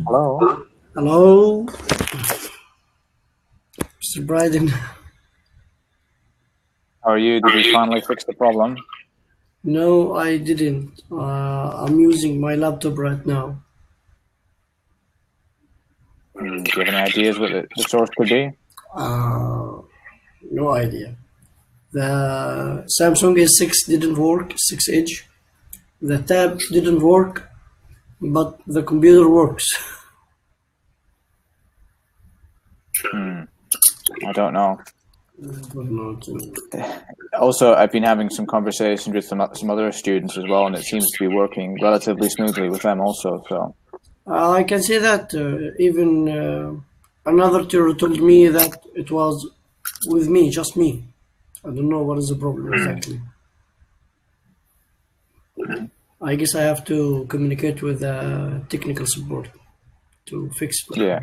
Hello. Hello, Mr. Bryden. How are you? Did you finally fix the problem? No, I didn't. I'm using my laptop right now. Do you have any ideas what the source could be? No idea. The Samsung S6 didn't work, 6 Edge. The tab didn't work, but the computer works. I don't know. But not, Also, I've been having some conversations with some other students as well, and it seems to be working relatively smoothly with them also. So, I can say that even another tutor told me that it was with me, just me. I don't know what is the problem exactly. I guess I have to communicate with technical support to fix it. yeah,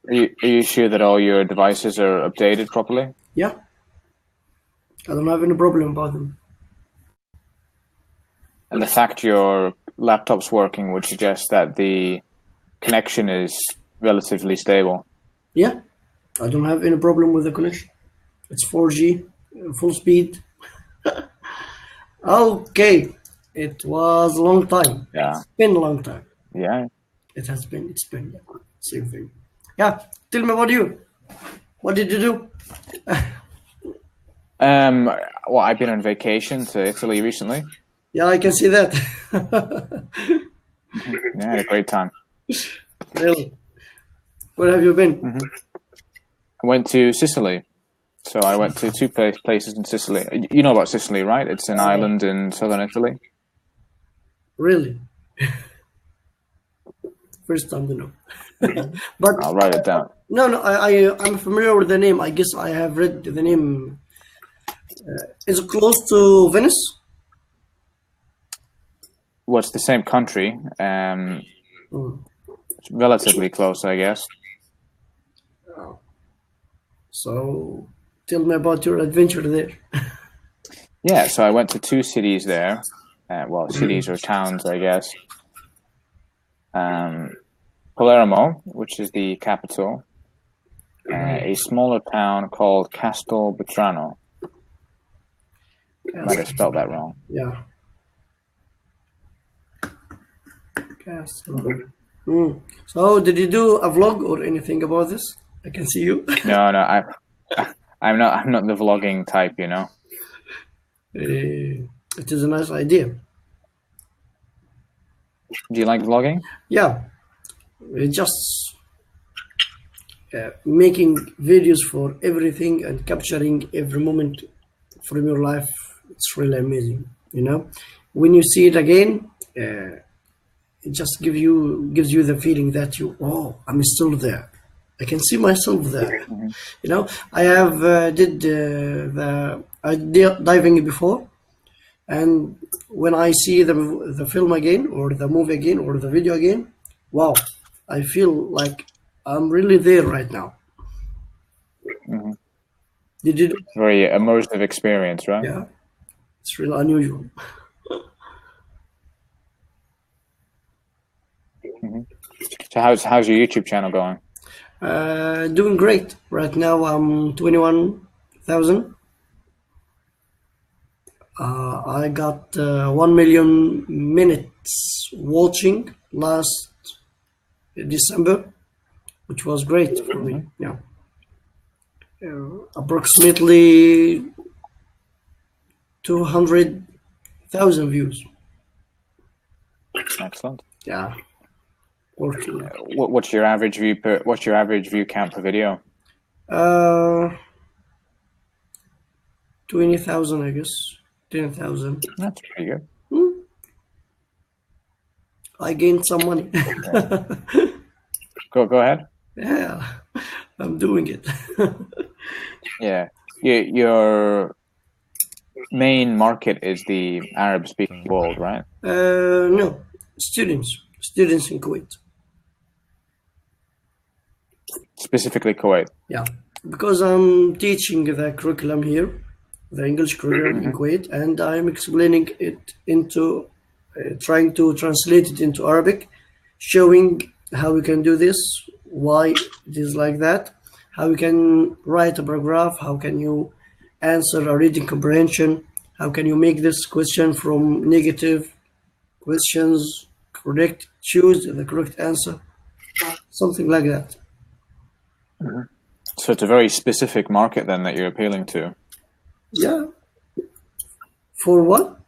are you sure that all your devices are updated properly? Yeah, I don't have any problem about them. And the fact your laptop's working would suggest that the connection is relatively stable. Yeah, I don't have any problem with the connection. It's 4G, full speed. Okay, it was a long time. Yeah, It's been a long time. yeah. It has been. It's been yeah, same thing. Yeah, tell me about you. What did you do? Well, I've been on vacation to Italy recently. Yeah, I can see that. Yeah, I had a great time. Really? Where have you been? I went to Sicily. So I went to two places in Sicily. You know about Sicily, right? It's an island in southern Italy. Really? First time to know. But I'll write it down. no, I'm familiar with the name. I guess I have read the name. Is it close to Venice? Well, it's the same country. It's relatively close, I guess. So tell me about your adventure there. Yeah, so I went to two cities there. Well, cities or towns, I guess. Palermo, which is the capital. A smaller town called Castelvetrano. Might have spelled that wrong. Yeah. So did you do a vlog or anything about this? I can see you. No, I'm not the vlogging type, you know. It is a nice idea. Do you like vlogging? Yeah, just making videos for everything and capturing every moment from your life. It's really amazing, you know. When you see it again, it just gives you the feeling that I'm still there. I can see myself there. You know, I have did diving before, and when I see the film again or the movie again or the video again, wow, I feel like I'm really there right now. Did you? Very immersive experience, right? Yeah, it's really unusual. So how's your YouTube channel going? Doing great. Right now I'm 21,000. I got 1 million minutes watching last December, which was great for me. Yeah, approximately 200,000 views. Excellent. Yeah, working. What's your average view count per video? 20,000, I guess. 10,000. That's pretty good. I gained some money. Go ahead. Yeah, I'm doing it. Yeah, your main market is the Arab-speaking world, right? No, students in Kuwait. Specifically Kuwait. Yeah, because I'm teaching the curriculum here, the English curriculum in Kuwait, and I'm explaining it into, trying to translate it into Arabic, showing how we can do this, why it is like that, how you can write a paragraph, how can you answer a reading comprehension, how can you make this question from negative questions correct, choose the correct answer, something like that. So it's a very specific market then that you're appealing to. Yeah. For what?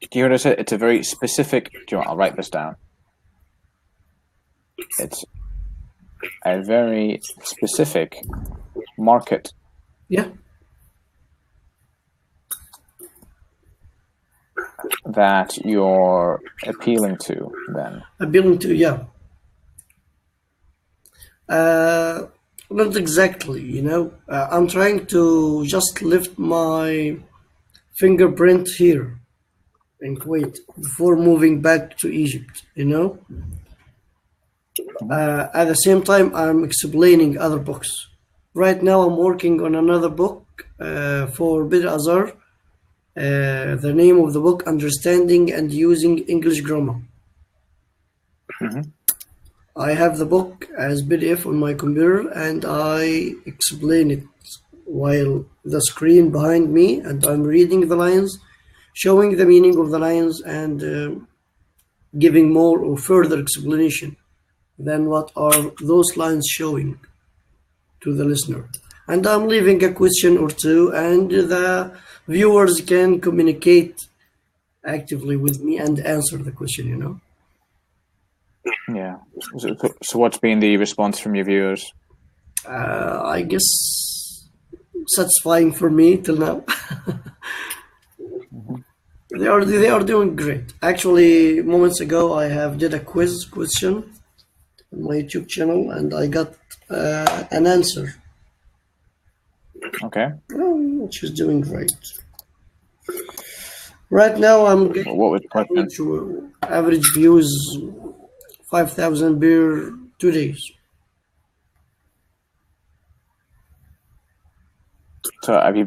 Do you hear what I said? It's a very specific. Do you want? I'll write this down. It's a very specific market. Yeah. That you're appealing to then. Appealing to, yeah. Not exactly, you know. I'm trying to just lift my fingerprint here in Kuwait before moving back to Egypt, you know. At the same time, I'm explaining other books. Right now, I'm working on another book for Bid Azar. The name of the book, Understanding and Using English Grammar. I have the book as PDF on my computer and I explain it while the screen behind me, and I'm reading the lines, showing the meaning of the lines, and giving more or further explanation than what are those lines showing to the listener. And I'm leaving a question or two, and the viewers can communicate actively with me and answer the question, you know. Yeah. So what's been the response from your viewers? I guess satisfying for me till now. They are doing great. Actually, moments ago I have did a question on my YouTube channel and I got an answer. Okay. Which is doing great. Right now I'm getting What was the question? average views 5,000 per 2 days. So have you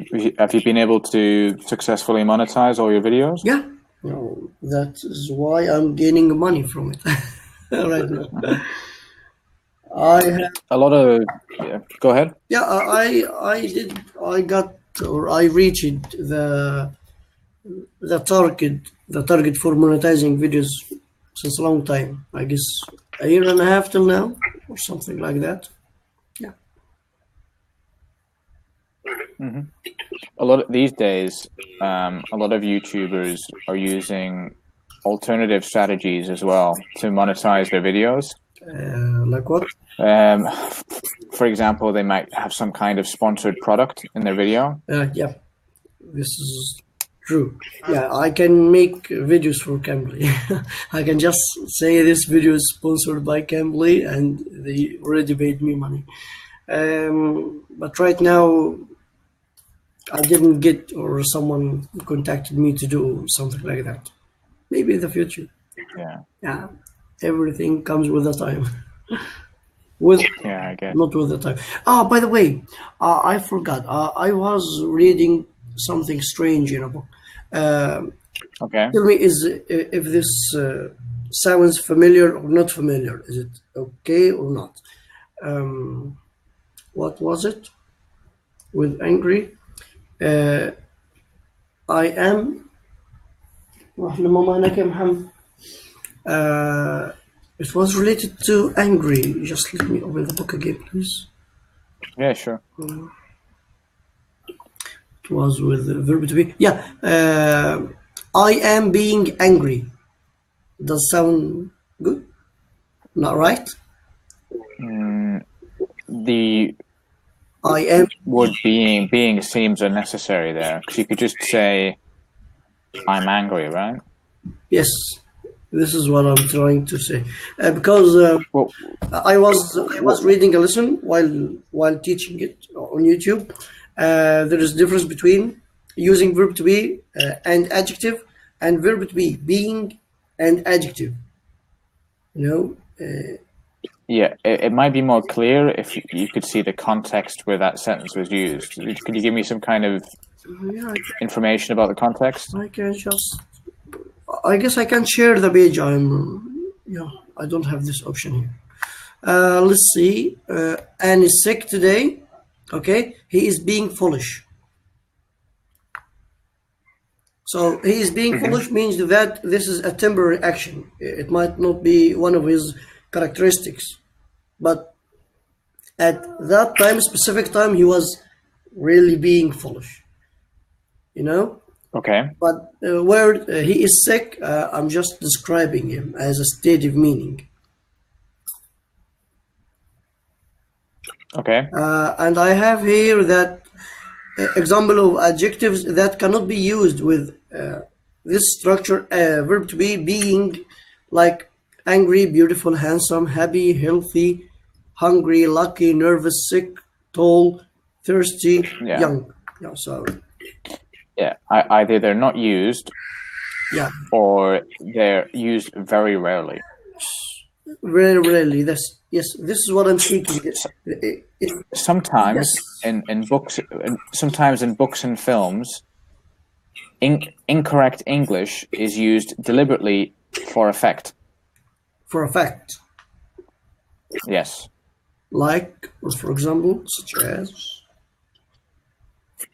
been able to successfully monetize all your videos? Yeah. No, that is why I'm gaining money from it right now. I have a lot of. Yeah, go ahead. Yeah, I reached the target for monetizing videos since a long time. I guess a year and a half till now, or something like that. Yeah. A lot of these days, a lot of YouTubers are using alternative strategies as well to monetize their videos. Like what? For example, they might have some kind of sponsored product in their video. Yeah, this is true. Yeah, I can make videos for Cambly. I can just say this video is sponsored by Cambly and they already paid me money. But right now, I didn't get, or someone contacted me to do something like that. Maybe in the future. Yeah. Everything comes with the time. I guess. Not with the time. By the way, I forgot. I was reading something strange in a book. Okay. Tell me, if this sounds familiar or not familiar? Is it okay or not? What was it? With angry, I am. It was related to angry. Just let me open the book again, please. Yeah, sure. It was with the verb to be. Yeah. I am being angry. Does sound good? Not right? The I am word being seems unnecessary there, because you could just say I'm angry, right? Yes. This is what I'm trying to say, because I was reading a lesson while teaching it on YouTube. There is a difference between using verb to be and adjective, and verb to be being and adjective. You know. Yeah, it might be more clear if you could see the context where that sentence was used. Could you give me some kind of information about the context? I guess I can share the page I'm Yeah, I don't have this option here. Let's see. Anne is sick today. Okay, he is being foolish. So he is being foolish means that this is a temporary action. It might not be one of his characteristics, but at that time, specific time, he was really being foolish. You know. Okay. But where he is sick, I'm just describing him as a state of meaning. Okay. And I have here that example of adjectives that cannot be used with this structure, verb to be, being, like angry, beautiful, handsome, happy, healthy, hungry, lucky, nervous, sick, tall, thirsty, young. Yeah, so. Yeah, either they're not used, yeah, or they're used very rarely. Very rarely. This is what I'm speaking. Sometimes in books, sometimes in books and films, incorrect English is used deliberately for effect. For effect. Yes. Like, for example, such as.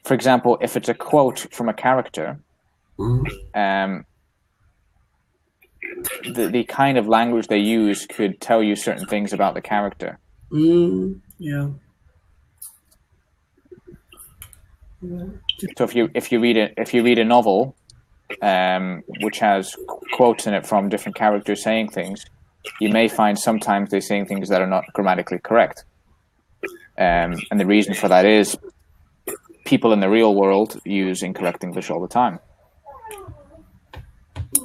For example, if it's a quote from a character, the kind of language they use could tell you certain things about the character. Yeah. So if you read a novel, which has quotes in it from different characters saying things, you may find sometimes they're saying things that are not grammatically correct. And the reason for that is people in the real world use incorrect English all the time.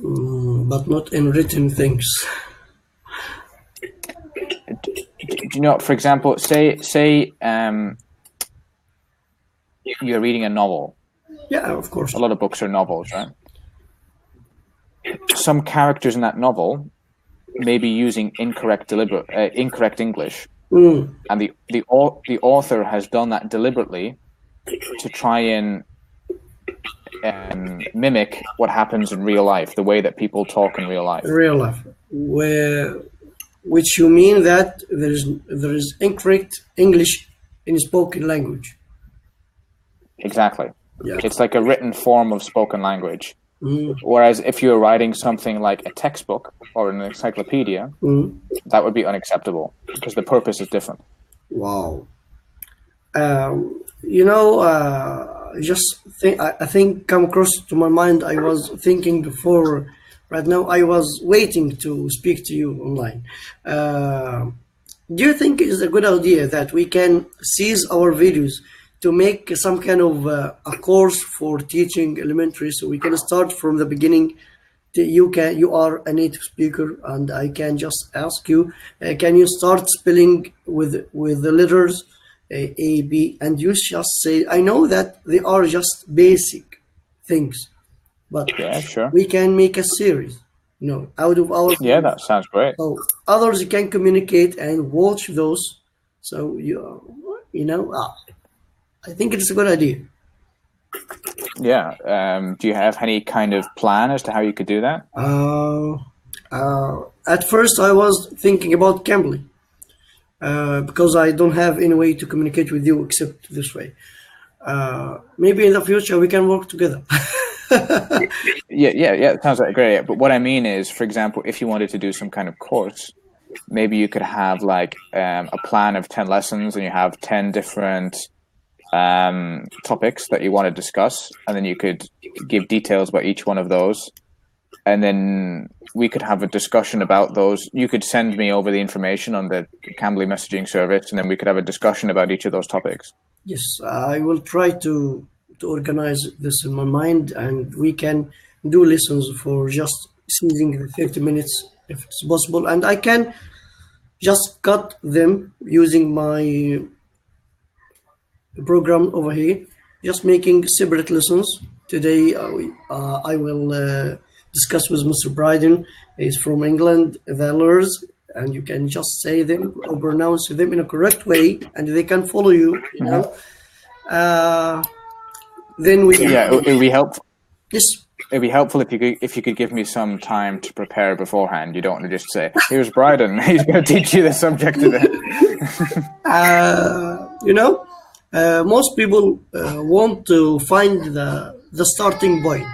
But not in written things. Do you know, for example, say you're reading a novel. Yeah, of course. A lot of books are novels, right? Some characters in that novel may be using incorrect English, and the author has done that deliberately to try and mimic what happens in real life, the way that people talk in real life. Real life, which you mean that there is incorrect English in spoken language. Exactly. Yeah. It's like a written form of spoken language. Whereas if you're writing something like a textbook or an encyclopedia, that would be unacceptable because the purpose is different. Wow. I think come across to my mind. I was thinking before. Right now, I was waiting to speak to you online. Do you think it's a good idea that we can seize our videos to make some kind of a course for teaching elementary, so we can start from the beginning? You are a native speaker, and I can just ask you, can you start spelling with the letters A, B, and you just say, I know that they are just basic things, but yeah, sure, we can make a series, out of our videos. That sounds great. So others can communicate and watch those. So I think it's a good idea. Yeah. Do you have any kind of plan as to how you could do that? At first, I was thinking about Cambly, because I don't have any way to communicate with you except this way. Maybe in the future we can work together. Yeah. It sounds like a great idea. But what I mean is, for example, if you wanted to do some kind of course, maybe you could have like a plan of 10 lessons, and you have 10 different topics that you want to discuss, and then you could give details about each one of those, and then we could have a discussion about those. You could send me over the information on the Cambly messaging service, and then we could have a discussion about each of those topics. Yes, I will try to organize this in my mind, and we can do lessons for just seizing the 30 minutes if it's possible, and I can just cut them using my program over here, just making separate lessons. Today I will discuss with Mr. Bryden. He's from England, the letters, and you can just say them or pronounce them in a correct way, and they can follow you. Then we it would be helpful. Yes, it'd be helpful if you could give me some time to prepare beforehand. You don't want to just say, "Here's Bryden. He's going to teach you the subject today." You know, most people want to find the starting point.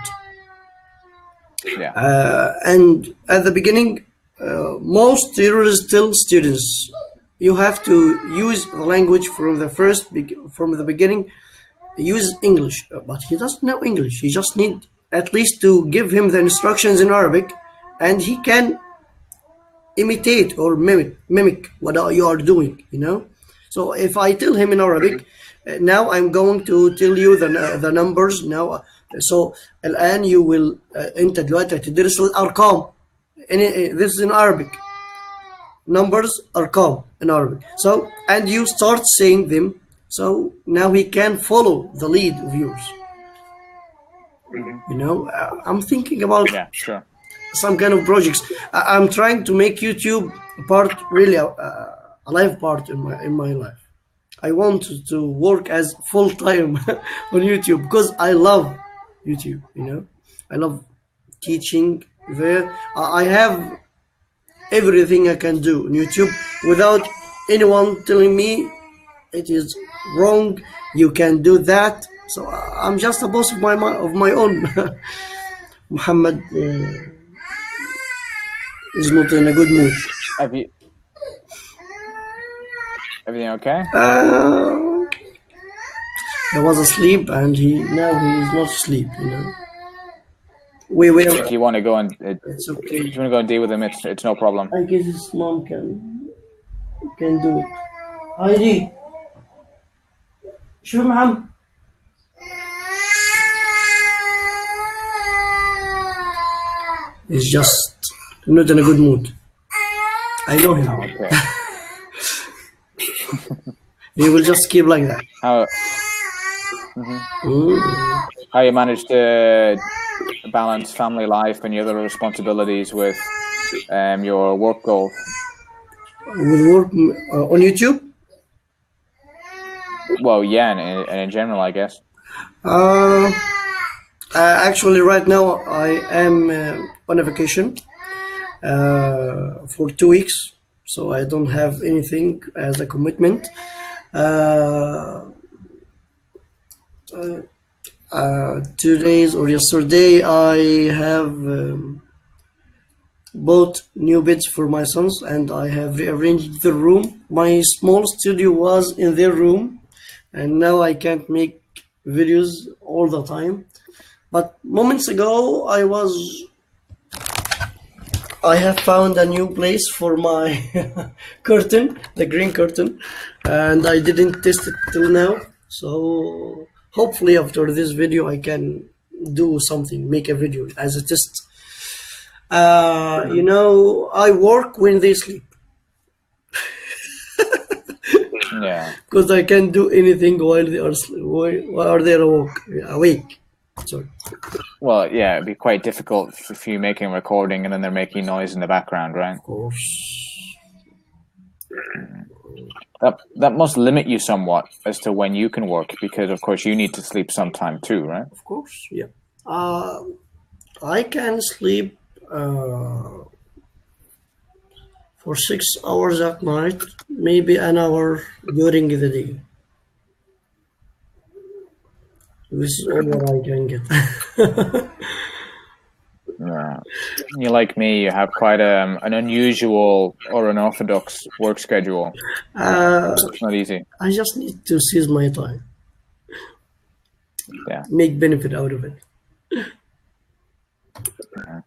Yeah. And at the beginning, most theorists tell students you have to use the language from the beginning. Use English, but he doesn't know English. He just need at least to give him the instructions in Arabic, and he can imitate or mimic what you are doing. You know. So if I tell him in Arabic, now I'm going to tell you the numbers now. So الآن you will أنت دلوقتي هتدرس الأرقام. This is in Arabic. Numbers, أرقام in Arabic. So and you start saying them. So now he can follow the lead of yours. You know, I'm thinking about some kind of projects. I'm trying to make YouTube part really a life part in my life. I want to work as full time on YouTube because I love YouTube. You know, I love teaching there. I have everything I can do on YouTube without anyone telling me it is wrong. You can do that. So I'm just a boss of my own. Muhammad is not in a good mood. Everything okay? He was asleep, and now he is not asleep. You know. If you want to go and it's okay. If you want to go and deal with him, it's no problem. I guess his mom can do it. Heidi, شو معهم؟ He's just not in a good mood. I know him. Okay. He will just keep like that. How you manage to balance family life and your other responsibilities with your work goal? With work on YouTube? Well, yeah, and in general, I guess. Actually, right now I am on a vacation for 2 weeks, so I don't have anything as a commitment. 2 days or yesterday, I have bought new beds for my sons, and I have rearranged the room. My small studio was in their room, and now I can't make videos all the time. But moments ago, I have found a new place for my curtain, the green curtain, and I didn't test it till now. So hopefully after this video, I can do something, make a video as a test. You know, I work when they sleep. Yeah. Because I can't do anything while they are awake. Sorry. Well, yeah, it'd be quite difficult if you making a recording and then they're making noise in the background, right? Of course. That must limit you somewhat as to when you can work, because of course you need to sleep sometime too, right? Of course, yeah. I can sleep for 6 hours at night, maybe an hour during the day. This is all what I can get. Yeah. You like me, you have quite an unusual or unorthodox work schedule. It's not easy. I just need to seize my time. Yeah. Make benefit out of it. Yeah.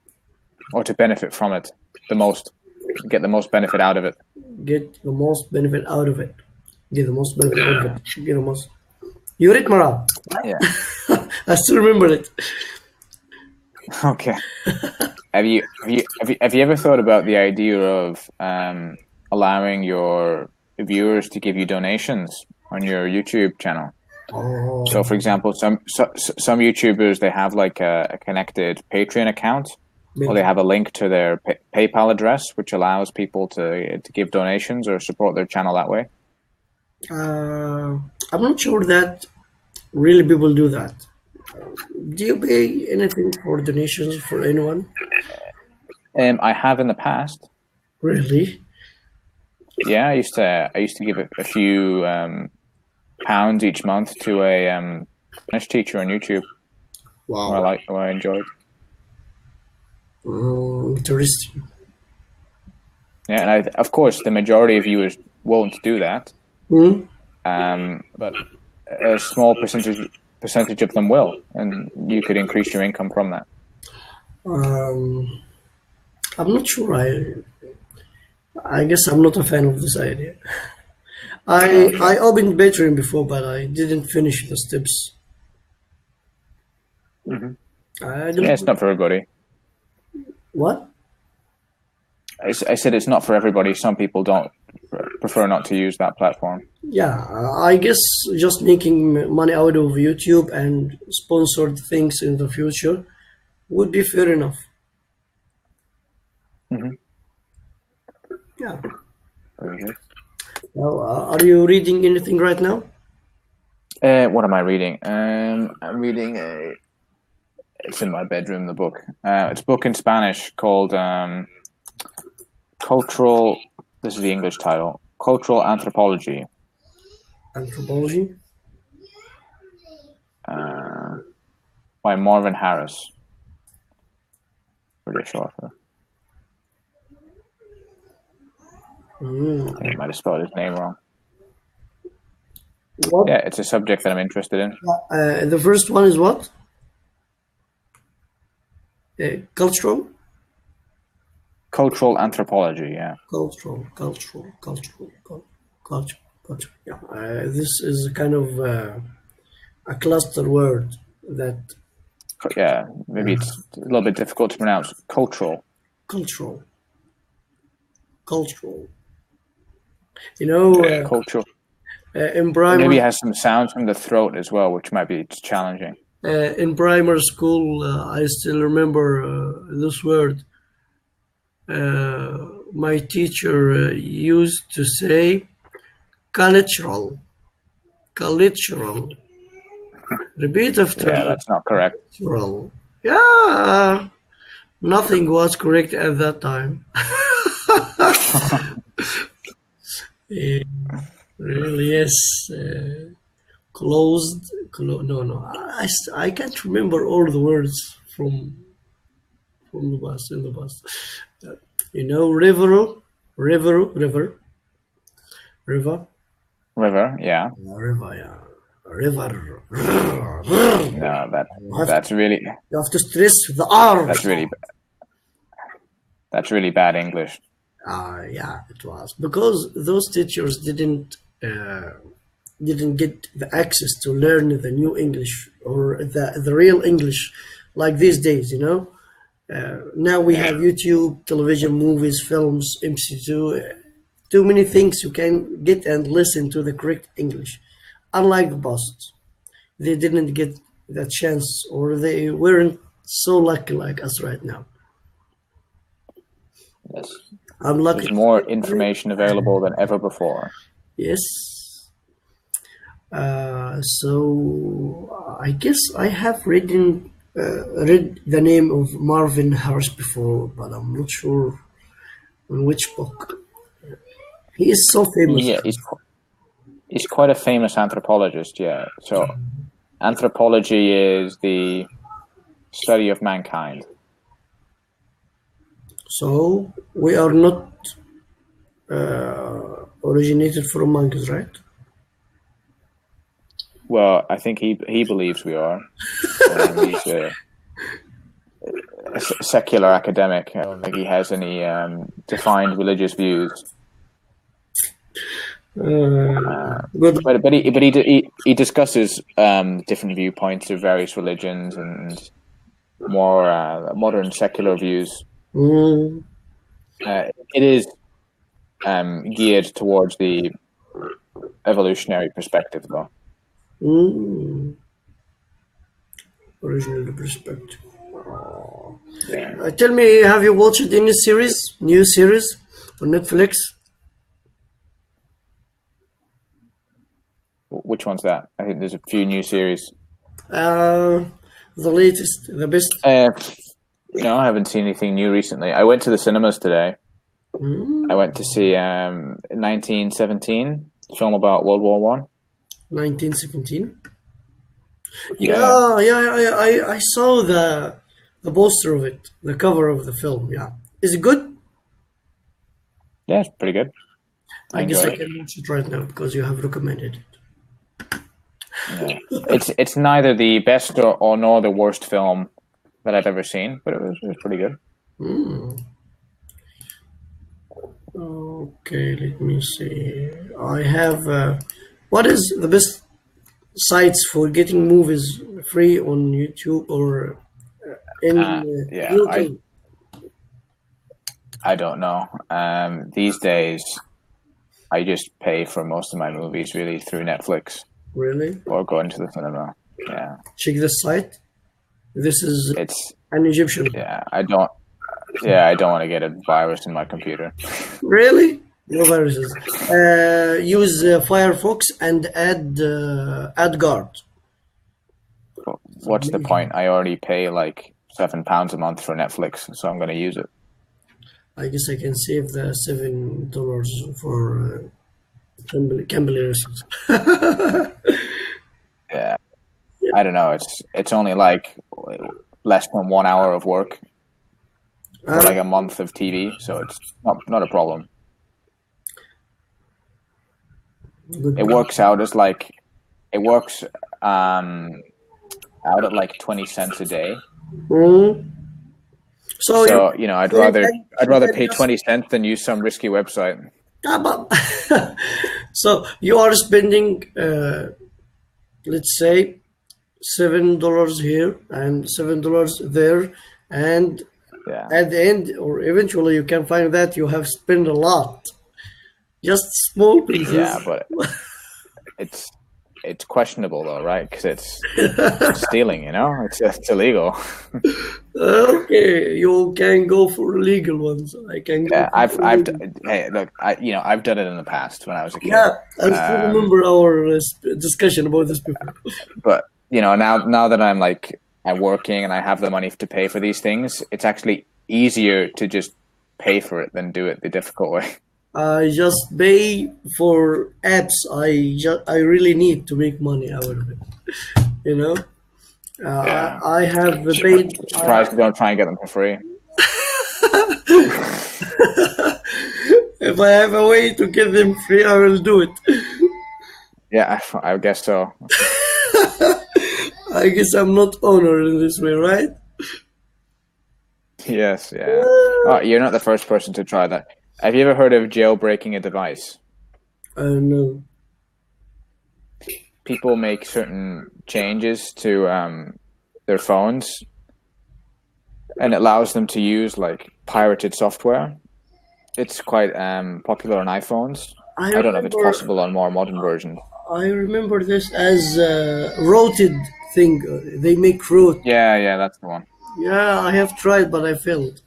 Or to benefit from it the most. Get the most benefit out of it. Get the most benefit out of it. Get the most benefit out of it. Get the most. You read Mara? Yeah. I still remember it. Okay. Have you ever thought about the idea of allowing your viewers to give you donations on your YouTube channel? Oh. So, for example, some YouTubers, they have like a connected Patreon account, or they have a link to their PayPal address, which allows people to give donations or support their channel that way. I'm not sure that really people do that. Do you pay anything for donations for anyone? I have in the past. Really? Yeah, I used to give a few pounds each month to a Spanish teacher on YouTube Wow. who I enjoyed. Interesting. Yeah, and of course the majority of you won't do that, Hmm? but a small percentage of them will, and you could increase your income from that. Um, I'm not sure. I guess I'm not a fan of this idea. I opened Patreon before, but I didn't finish the steps. I Yeah, it's don't. not for everybody. What? I said it's not for everybody. Some people don't prefer not to use that platform. Yeah, I guess just making money out of YouTube and sponsored things in the future would be fair enough. Yeah. Now, are you reading anything right now? What am I reading? I'm reading it's in my bedroom, the book. It's a book in Spanish called Cultural, this is the English title, Cultural Anthropology. Anthropology? By Marvin Harris. British author. I might have spelled his name wrong. What? Yeah, it's a subject that I'm interested in. The first one is what? Cultural? Cultural anthropology, yeah. Culture. Yeah. This is kind of a cluster word that Yeah, maybe it's a little bit difficult to pronounce. Cultural. cultural. You know, Cultural. in Maybe primary it has some sounds from the throat as well, which might be challenging. in primary school, I still remember this word. My teacher used to say cultural. Repeat after Yeah, me. that's not correct. Cultural. Yeah, nothing was correct at that time. Eh, really, yes. No. I can't remember all the words from the past in the past. You know, river, River, yeah. yeah, river. No, that's really You have to stress the R. that's really bad English. Yeah, it was because those teachers didn't get the access to learn the new English or the real English like these days. You know, now we have YouTube, television, movies, films, MC2, too many things you can get and listen to the correct English. Unlike the past, they didn't get that chance or they weren't so lucky like us right now. Yes. I'm lucky. There's more information available than ever before. Yes. So I guess I have read the name of Marvin Harris before, but I'm not sure in which book. He is so famous. Yeah, he's quite a famous anthropologist, yeah. So anthropology is the study of mankind. So we are not originated from monkeys, right? Well, I think he believes we are. He's a secular academic. I don't think he has any defined religious views. Good. But he discusses different viewpoints of various religions and more modern secular views. It is geared towards the evolutionary perspective, though. Original perspective. Tell me, have you watched any new series on Netflix? Which one's that? I think there's a few new series. The latest, the best. No, I haven't seen anything new recently. I went to the cinemas today. I went to see 1917, film about World War One. 1917. Yeah. I saw the poster of it, the cover of the film. Yeah, is it good? Yeah, it's pretty good. I guess I enjoyed can watch it right now because you have recommended it. Yeah. It's neither the best or nor the worst film that I've ever seen, but it was pretty good. Okay, let me see. I have. What is the best sites for getting movies free on YouTube or in UK? I don't know. These days, I just pay for most of my movies really through Netflix. Really? Or going to the cinema. Yeah. Check this site. It's an Egyptian. Yeah, I don't want to get a virus in my computer. Really? No viruses. Use Firefox and add guard. What's the point? I already pay like £7 a month for Netflix, so I'm going to use it. I guess I can save the $7 for Cambly. Yeah, I don't know. It's only like less than 1 hour of work for like a month of TV, so it's not a problem. It works out as like out at like 20 cents a day. So you know, I'd rather pay 20 cents than use some risky website. So you are spending, let's say, $7 here and $7 there, and at the end or eventually you can find that you have spent a lot. Just small pieces. Yeah, but it's questionable though, right? Because it's stealing, you know, it's illegal. Okay, you can go for legal ones. I can. Go I've hey, look, I've done it in the past when I was a kid. Yeah, I still remember our discussion about this before. But you know, now that I'm working and I have the money to pay for these things, it's actually easier to just pay for it than do it the difficult way. I just pay for apps I really need to make money out of it. You know, I have paid. Surprised you don't try and get them for free. If I have a way to get them free, I will do it. Yeah, I guess so. I guess I'm not honored in this way, right? Yes, yeah. Oh, you're not the first person to try that. Have you ever heard of jailbreaking a device? No. People make certain changes to their phones, and it allows them to use like pirated software. It's quite popular on iPhones. I don't know if it's possible on more modern versions. I remember this as rooted thing. They make root. Yeah, that's the one. Yeah, I have tried, but I failed.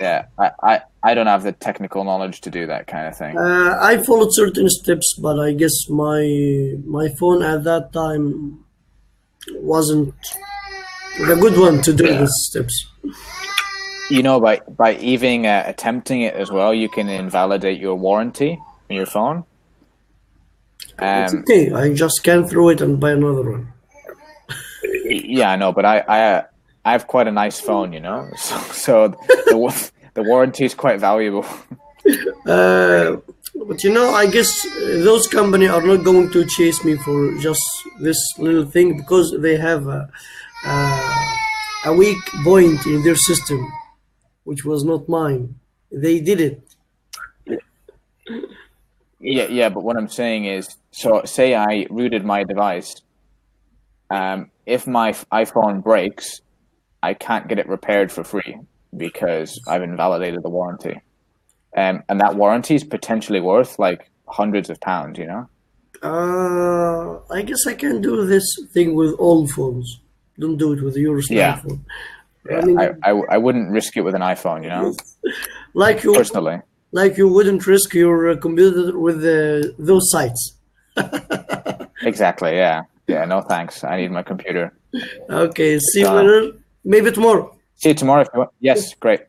Yeah, I don't have the technical knowledge to do that kind of thing. I followed certain steps, but I guess my phone at that time wasn't the good one to do these steps. You know, by even attempting it as well, you can invalidate your warranty on your phone. It's okay. I just can throw it and buy another one. Yeah, I know, but I have quite a nice phone, you know, so the warranty is quite valuable. But you know, I guess those companies are not going to chase me for just this little thing because they have a weak point in their system, which was not mine. They did it. Yeah, but what I'm saying is, so say I rooted my device. If my iPhone breaks, I can't get it repaired for free because I've invalidated the warranty. And that warranty is potentially worth like hundreds of pounds, you know? I guess I can do this thing with old phones. Don't do it with your smartphone. Yeah, I mean, I wouldn't risk it with an iPhone, you know? Like you, personally. Like you wouldn't risk your computer with those sites. Exactly. Yeah. Yeah. No thanks. I need my computer. Okay. See you later. Maybe tomorrow. See you tomorrow if you want. Yes. Great.